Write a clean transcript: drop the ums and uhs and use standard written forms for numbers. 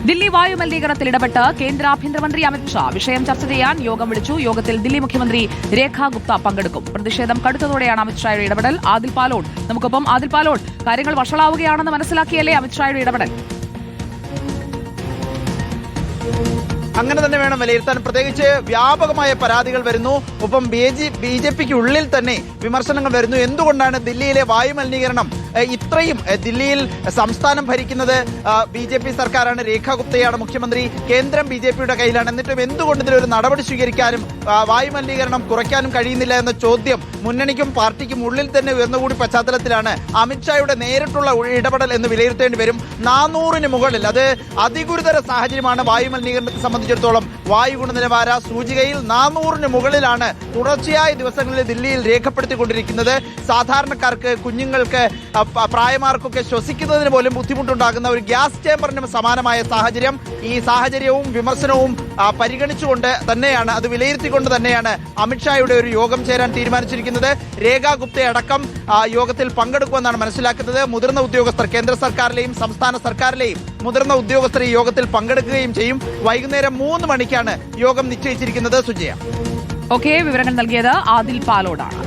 ദില്ലി വായു മലിനീകരണത്തിൽ ഇടപെട്ട് കേന്ദ്ര ആഭ്യന്തരമന്ത്രി അമിത്ഷാ വിഷയം ചർച്ച ചെയ്യാൻ യോഗം വിളിച്ചു. യോഗത്തിൽ ദില്ലി മുഖ്യമന്ത്രി രേഖ ഗുപ്ത പങ്കെടുക്കും. പ്രതിഷേധം കടുത്തതോടെയാണ് അമിത്ഷായുടെ ഇടപെടൽ. ആദിൽ പാലോട് നമുക്കൊപ്പം. ആദിൽ പാലോട്, കാര്യങ്ങൾ വഷളാവുകയാണെന്ന് മനസ്സിലാക്കിയല്ലേ അമിത്ഷായുടെ ഇടപെടൽ? അങ്ങനെ തന്നെ വേണം വിലയിരുത്താൻ. പ്രത്യേകിച്ച് വ്യാപകമായ പരാതികൾ വരുന്നു. ഒപ്പം ബി.ജെ.പിക്ക് ഉള്ളിൽ തന്നെ വിമർശനങ്ങൾ വരുന്നു. എന്തുകൊണ്ടാണ് ദില്ലിയിലെ വായു മലിനീകരണം ഇത്രയും? ദില്ലിയിൽ സംസ്ഥാനം ഭരിക്കുന്നത് ബി.ജെ.പി സർക്കാരാണ്, രേഖ ഗുപ്തയാണ് മുഖ്യമന്ത്രി, കേന്ദ്രം ബി.ജെ.പിയുടെ കയ്യിലാണ്. എന്നിട്ടും എന്തുകൊണ്ട് ഇതിലൊരു നടപടി സ്വീകരിക്കാനും വായു മലിനീകരണം കുറയ്ക്കാനും കഴിയുന്നില്ല എന്ന ചോദ്യം മുന്നണിക്കും പാർട്ടിക്കും ഉള്ളിൽ തന്നെ ഉയർന്നുകൂടി പശ്ചാത്തലത്തിലാണ് അമിത്ഷായുടെ നേരിട്ടുള്ള ഇടപെടൽ എന്ന് വിലയിരുത്തേണ്ടി വരും. 400-ന് മുകളിൽ, അത് അതിഗുരുതര സാഹചര്യമാണ് വായു മലിനീകരണത്തെ സംബന്ധിച്ചിടത്തോളം. വായു ഗുണനിലവാര സൂചികയിൽ 400-ന് മുകളിലാണ് തുടർച്ചയായ ദിവസങ്ങളിൽ ദില്ലിയിൽ രേഖപ്പെടുത്തിക്കൊണ്ടിരിക്കുന്നത്. സാധാരണക്കാർക്ക്, കുഞ്ഞുങ്ങൾക്ക്, പ്രായമാർക്കൊക്കെ ശ്വസിക്കുന്നതിന് പോലും ബുദ്ധിമുട്ടുണ്ടാകുന്ന ഒരു ഗ്യാസ് ചേമ്പറിന് സമാനമായ സാഹചര്യം. ഈ സാഹചര്യവും വിമർശനവും പരിഗണിച്ചുകൊണ്ട് തന്നെയാണ്, അത് വിലയിരുത്തിക്കൊണ്ട് തന്നെയാണ് അമിത്ഷായുടെ ഒരു യോഗം ചേരാൻ തീരുമാനിച്ചിരിക്കുന്നത്. രേഖ ഗുപ്തയടക്കം യോഗത്തിൽ പങ്കെടുക്കുമെന്നാണ് മനസ്സിലാക്കുന്നത്. മുതിർന്ന ഉദ്യോഗസ്ഥർ, കേന്ദ്ര സർക്കാരിലെയും സംസ്ഥാന സർക്കാരിലെയും മുതിർന്ന ഉദ്യോഗസ്ഥർ ഈ യോഗത്തിൽ പങ്കെടുക്കുകയും ചെയ്യും. വൈകുന്നേരം 3 മണിക്കാണ് യോഗം നിശ്ചയിച്ചിരിക്കുന്നത്. സുജയ, വിവരങ്ങൾ നൽകിയത് ആദിൽ പാലോടാണ്.